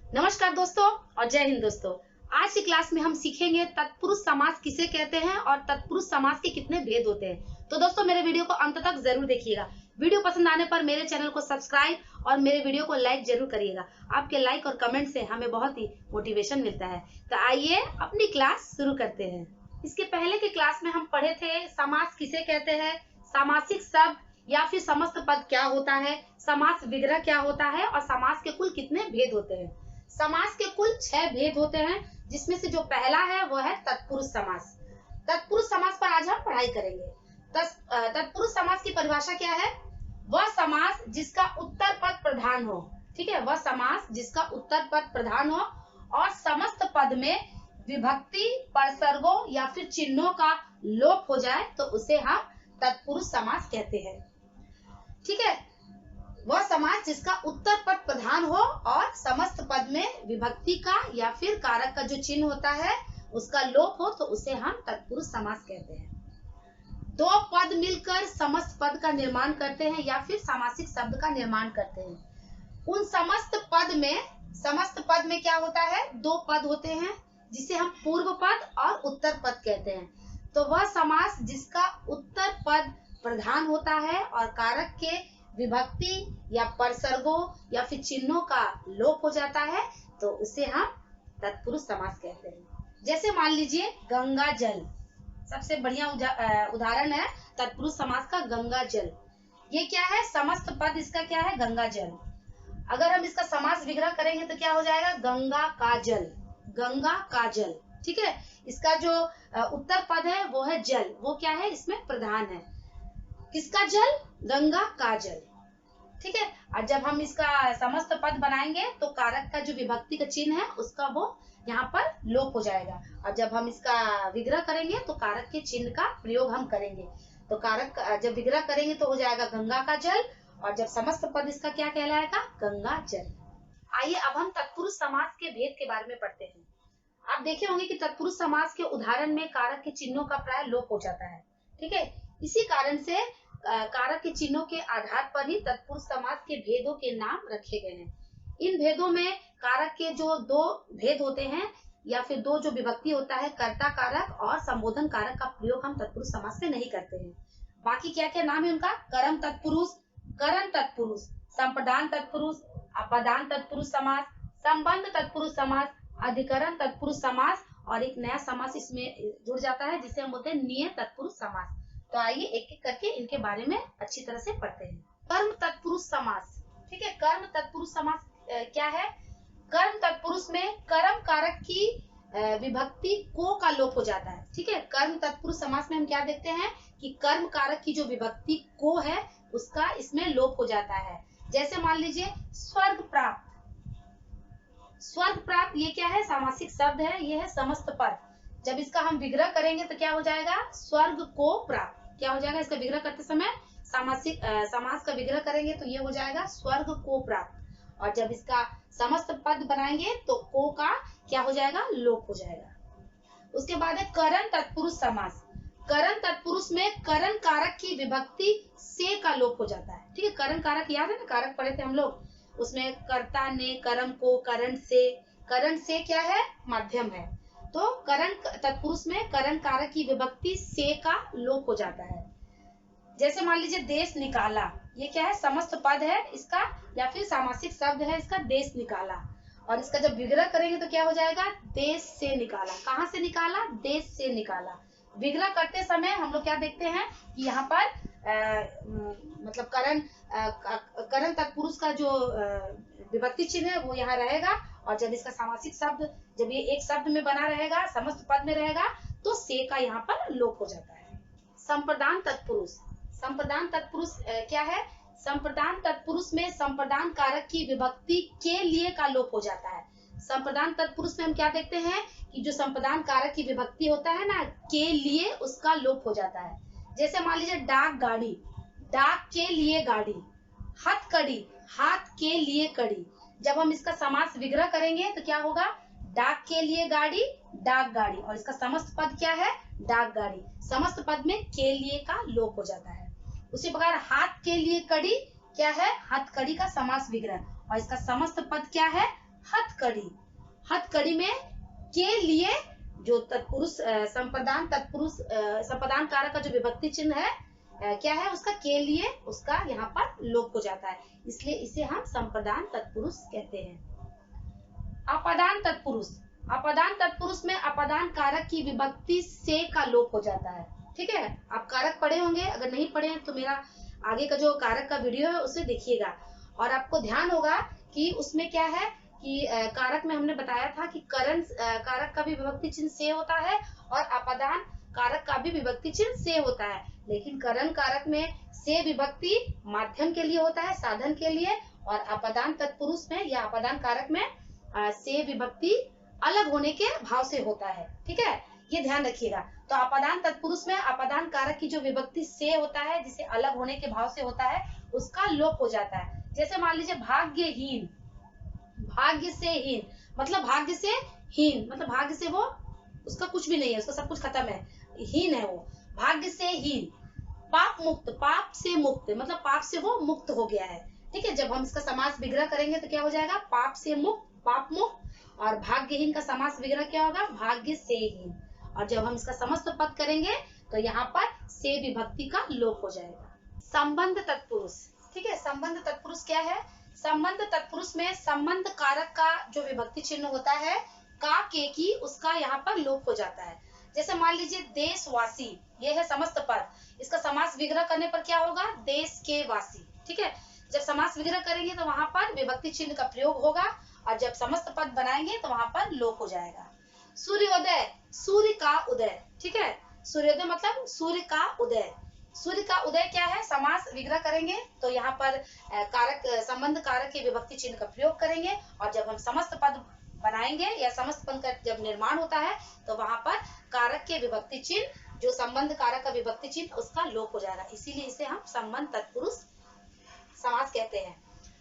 नमस्कार दोस्तों और जय हिंद दोस्तों। आज की क्लास में हम सीखेंगे तत्पुरुष समास किसे कहते हैं और तत्पुरुष समास के कितने भेद होते हैं। तो दोस्तों मेरे वीडियो को अंत तक जरूर देखिएगा। वीडियो पसंद आने पर मेरे चैनल को सब्सक्राइब और मेरे वीडियो को लाइक जरूर करिएगा। आपके लाइक और कमेंट से हमें बहुत ही मोटिवेशन मिलता है। तो आइए अपनी क्लास शुरू करते हैं। इसके पहले की क्लास में हम पढ़े थे समास किसे कहते हैं, सामासिक शब्द या फिर समस्त पद क्या होता है, समास विग्रह क्या होता है और समास के कुल कितने भेद होते हैं। समास के कुल 6 भेद होते हैं, जिसमें से जो पहला है वो है तत्पुरुष समास। तत्पुरुष समास पर आज हम पढ़ाई करेंगे। तत्पुरुष समास की परिभाषा क्या है? वह समास जिसका उत्तर पद प्रधान हो। ठीक है, वह समास जिसका उत्तर पद प्रधान हो और समस्त पद में विभक्ति, परसर्गों या फिर चिन्हों का लोप हो जाए तो उसे हम तत्पुरुष समास कहते हैं। ठीक है, वह समास जिसका उत्तर पद प्रधान हो और समस्त पद में विभक्ति का या फिर कारक का जो चिन्ह होता है उसका लोप हो तो उसे हम तत्पुरुष समास कहते हैं। दो पद मिलकर समस्त पद का निर्माण करते हैं या फिर सामासिक शब्द का निर्माण करते हैं। उन समस्त पद में क्या होता है? 2 पद होते हैं जिसे हम पूर्व पद और उत्तर पद कहते हैं। तो वह समास जिसका उत्तर पद प्रधान होता है और कारक के विभक्ति या परसर्गों या फिर चिन्हों का लोप हो जाता है तो उसे हम तत्पुरुष समास कहते हैं। जैसे मान लीजिए गंगा जल, सबसे बढ़िया उदाहरण है तत्पुरुष समास का गंगा जल। ये क्या है? समस्त पद इसका क्या है? गंगा जल। अगर हम इसका समास विग्रह करेंगे तो क्या हो जाएगा? गंगा का जल, गंगा का जल। ठीक है, इसका जो उत्तर पद है वो है जल, वो क्या है? इसमें प्रधान है। किसका जल? गंगा का जल। ठीक है, और जब हम इसका समस्त पद बनाएंगे तो कारक का जो विभक्ति का चिन्ह है उसका वो यहाँ पर लोप हो जाएगा। और जब हम इसका विग्रह करेंगे तो कारक के चिन्ह का प्रयोग हम करेंगे। तो कारक जब विग्रह करेंगे तो हो जाएगा गंगा का जल और जब समस्त पद इसका क्या कहलाएगा? गंगा जल। आइए अब हम तत्पुरुष समास के भेद के बारे में पढ़ते हैं। आप देखे होंगे कि तत्पुरुष समास के उदाहरण में कारक के चिन्हों का प्राय लोप हो जाता है। ठीक है, इसी कारण से कारक के चिन्हों के आधार पर ही तत्पुरुष समास के भेदों के नाम रखे गए हैं। इन भेदों में कारक के जो 2 भेद होते हैं या फिर 2 जो विभक्ति होता है, कर्ता कारक और संबोधन कारक का प्रयोग हम तत्पुरुष समास में नहीं करते हैं। बाकी क्या क्या नाम है उनका? कर्म तत्पुरुष, करण तत्पुरुष, संप्रदान तत्पुरुष, अपदान तत्पुरुष समास, संबंध तत्पुरुष समास, अधिकरण तत्पुरुष समास और एक नया समास इसमें जुड़ जाता है जिसे हम बोलते हैं नियत तत्पुरुष समास। तो आइए एक एक करके इनके बारे में अच्छी तरह से पढ़ते हैं। कर्म तत्पुरुष समास। ठीक है, कर्म तत्पुरुष समास क्या है? कर्म तत्पुरुष में कर्म कारक की विभक्ति को का लोप हो जाता है। ठीक है, कर्म तत्पुरुष समास में हम क्या देखते हैं कि कर्म कारक की जो विभक्ति को है उसका इसमें लोप हो जाता है। जैसे मान लीजिए स्वर्ग प्राप्त। स्वर्ग प्राप्त ये क्या है? सामासिक शब्द है, ये है समस्त पद। जब इसका हम विग्रह करेंगे तो क्या हो जाएगा? स्वर्ग को प्राप्त। क्या हो जाएगा? इसका विग्रह करते समय समास का विग्रह करेंगे तो ये हो जाएगा स्वर्ग को प्राप्त। और जब इसका समस्त पद बनाएंगे तो को का क्या हो जाएगा? लोप हो जाएगा। उसके बाद है करण तत्पुरुष समास। करण तत्पुरुष में करण कारक की विभक्ति से का लोप हो जाता है। ठीक है, करण कारक याद है ना, कारक पढ़े थे हम लोग, उसमें कर्ता ने कर्म को करण से क्या है? माध्यम है। तो करण तत्पुरुष में करण कारक की विभक्ति से का लोप हो जाता है। जैसे मान लीजिए देश निकाला, ये क्या है? समस्त पद है इसका या फिर सामासिक शब्द है इसका, देश निकाला। और इसका जब विग्रह करेंगे तो क्या हो जाएगा? देश से निकाला। कहाँ से निकाला? देश से निकाला। विग्रह करते समय हम लोग क्या देखते हैं कि यहाँ पर मतलब करण तत्पुरुष का जो विभक्ति चिन्ह है वो यहाँ रहेगा और जब इसका सामासिक शब्द, जब ये एक शब्द में बना रहेगा, समस्त पद में रहेगा तो से का यहाँ पर लोप हो जाता है। संप्रदान तत्पुरुष। संप्रदान तत्पुरुष क्या है? संप्रदान तत्पुरुष में संप्रदान कारक की विभक्ति के लिए का लोप हो जाता है। संप्रदान तत्पुरुष में हम क्या देखते हैं कि जो संप्रदान कारक की विभक्ति होता है ना, के लिए उसका लोप हो जाता है। जैसे मान लीजिए डाक गाड़ी, डाक के लिए गाड़ी। हथकड़ी, हाथ के लिए कड़ी। जब हम इसका समास विग्रह करेंगे तो क्या होगा? डाक के लिए गाड़ी, डाक गाड़ी। और इसका समस्त पद क्या है? डाक गाड़ी। समस्त पद में के लिए का लोप हो जाता है। उसी प्रकार हाथ के लिए कड़ी क्या है? हथकड़ी का समास विग्रह और इसका समस्त पद क्या है? हथकड़ी। हथकड़ी में के लिए जो तत्पुरुष संप्रदान तत्पुरुष संप्रदान कारक का जो विभक्ति चिन्ह है क्या है उसका के लिए उसका यहाँ पर लोप हो जाता है, इसलिए इसे हम संप्रदान तत्पुरुष कहते हैं। अपादान तत्पुरुष। अपादान तत्पुरुष में अपादान कारक की विभक्ति से का लोप हो जाता है। ठीक है, आप कारक पढ़े होंगे, अगर नहीं पढ़े हैं तो मेरा आगे का जो कारक का वीडियो है उसे देखिएगा और आपको ध्यान होगा कि उसमें क्या है कि कारक में हमने बताया था कि करण कारक का भी विभक्ति चिन्ह से होता है और अपादान कारक का भी विभक्ति चिन्ह से होता है, लेकिन करण कारक में से विभक्ति माध्यम के लिए होता है, साधन के लिए, और अपादान तत्पुरुष में या अपादान कारक में से विभक्ति अलग होने के भाव से होता है। ठीक है, ये ध्यान रखिएगा। तो अपादान तत्पुरुष में अपादान कारक की जो विभक्ति से होता है जिसे अलग होने के भाव से होता है उसका लोप हो जाता है। जैसे मान लीजिए भाग्यहीन, भाग्य से हीन मतलब भाग्य से हीन मतलब भाग्य से वो उसका कुछ भी नहीं है, उसका सब कुछ खत्म है, हीन है वो, भाग्य से हीन। पाप मुक्त, पाप से मुक्त मतलब पाप से वो मुक्त हो गया है। ठीक है, जब हम इसका समास विग्रह करेंगे तो क्या हो जाएगा, पाप से मुक्त, पाप मुक्त, और भाग्यहीन का समास विग्रह क्या होगा, भाग्य से हीन। और जब हम इसका समस्त पद करेंगे तो यहाँ पर से विभक्ति का लोप हो जाएगा। संबंध तत्पुरुष। ठीक है, संबंध तत्पुरुष क्या है, संबंध तत्पुरुष में संबंध कारक का जो विभक्ति चिन्ह होता है का के की उसका यहाँ पर लोप हो जाता है। जैसे मान लीजिए देशवासी, ये है समस्त पद, इसका समास विग्रह करने पर क्या होगा, देश के वासी। ठीक है, जब समास विग्रह करेंगे तो वहां पर विभक्ति चिन्ह का प्रयोग होगा और जब समस्त पद बनाएंगे तो वहां पर लोप हो जाएगा। सूर्योदय, सूर्य का उदय। ठीक है, सूर्योदय मतलब सूर्य का उदय। सूर्य का उदय क्या है, समास विग्रह करेंगे तो यहाँ पर कारक संबंध कारक के विभक्ति चिन्ह का प्रयोग करेंगे और जब हम समस्त पद बनाएंगे या समस्त पद का जब निर्माण होता है तो वहां पर कारक के विभक्ति चिन्ह जो संबंध कारक का विभक्ति चिन्ह उसका लोप हो जाएगा, इसीलिए इसे हम संबंध तत्पुरुष समास कहते हैं।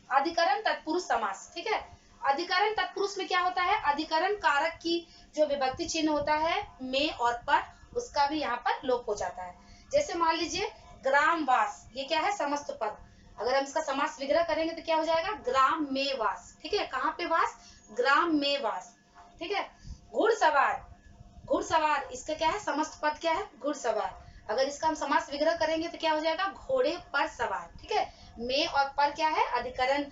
अधिकरण तत्पुरुष समास। ठीक है, अधिकरण तत्पुरुष में क्या होता है, अधिकरण कारक की जो विभक्ति चिन्ह होता है में और पर उसका भी यहाँ पर लोप हो जाता है। जैसे मान लीजिए ग्रामवास, ये क्या है, समस्त पद, अगर हम इसका समास विग्रह करेंगे तो क्या हो जाएगा, ग्राम में वास। ठीक है, कहाँ पे वास, ग्राम में वास। ठीक है, घुड़सवार, घुड़सवार इसका क्या है, समस्त पद क्या है, घुड़सवार, अगर इसका हम समास विग्रह करेंगे तो क्या हो जाएगा, घोड़े पर सवार। ठीक है, में और पर क्या है, अधिकरण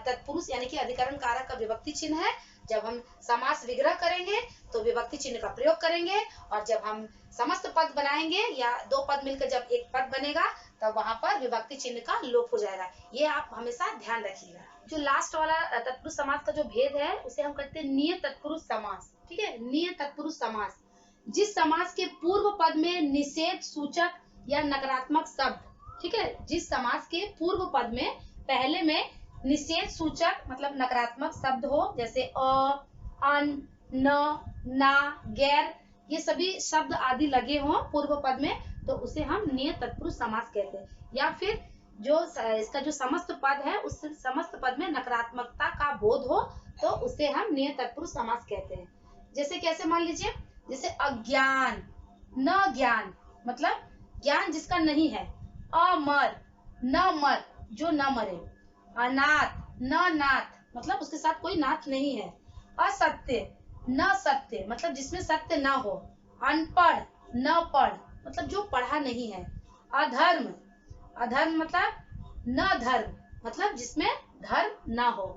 तत्पुरुष यानी कि अधिकरण कारक का विभक्ति चिन्ह है। जब हम समास विग्रह करेंगे तो विभक्ति चिन्ह का प्रयोग करेंगे और जब हम समस्त पद बनाएंगे या दो पद मिलकर जब एक पद बनेगा तब वहां पर विभक्ति चिन्ह का लोप हो जाएगा। ये आप हमेशा ध्यान रखिएगा। जो लास्ट वाला तत्पुरुष समास का जो भेद है उसे हम कहते हैं नियत तत्पुरुष समास। ठीक है, नियत तत्पुरुष समास, जिस समास के पूर्व पद में निषेध सूचक या नकारात्मक शब्द, ठीक है, जिस समास के पूर्व पद में पहले में निषेध सूचक मतलब नकारात्मक शब्द हो, जैसे अ, अन, न, ना, गैर, ये सभी शब्द आदि लगे हों पूर्व पद में तो उसे हम नियत तत्पुरुष समास कहते हैं। या फिर जो इसका जो समस्त पद है उस समस्त पद में नकारात्मकता का बोध हो तो उसे हम नियत तत्पुरुष समास कहते हैं। जैसे कैसे, मान लीजिए जैसे अज्ञान, न ज्ञान मतलब ज्ञान जिसका नहीं है, अमर, न मर जो न मरे, अनाथ, न नाथ मतलब उसके साथ कोई नाथ नहीं है, असत्य, न सत्य मतलब जिसमें सत्य न हो, अनपढ़, न पढ़ मतलब जो पढ़ा नहीं है, अधर्म, अधर्म मतलब न धर्म मतलब जिसमें धर्म न हो।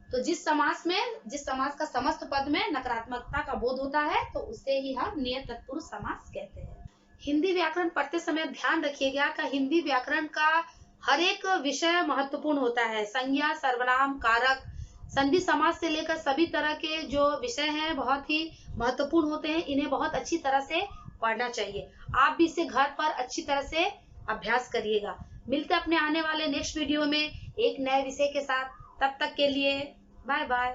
तो जिस समास का समस्त पद में नकारात्मकता का बोध होता है तो उसे ही हम नियत तत्पुरुष समास कहते हैं। हिंदी व्याकरण पढ़ते समय ध्यान रखिएगा कि हिंदी व्याकरण का हर एक विषय महत्वपूर्ण होता है। संज्ञा, सर्वनाम, कारक, संधि समास से लेकर सभी तरह के जो विषय हैं बहुत ही महत्वपूर्ण होते हैं, इन्हें बहुत अच्छी तरह से पढ़ना चाहिए। आप भी इसे घर पर अच्छी तरह से अभ्यास करिएगा। मिलते हैं अपने आने वाले नेक्स्ट वीडियो में एक नए विषय के साथ। तब तक के लिए बाय बाय।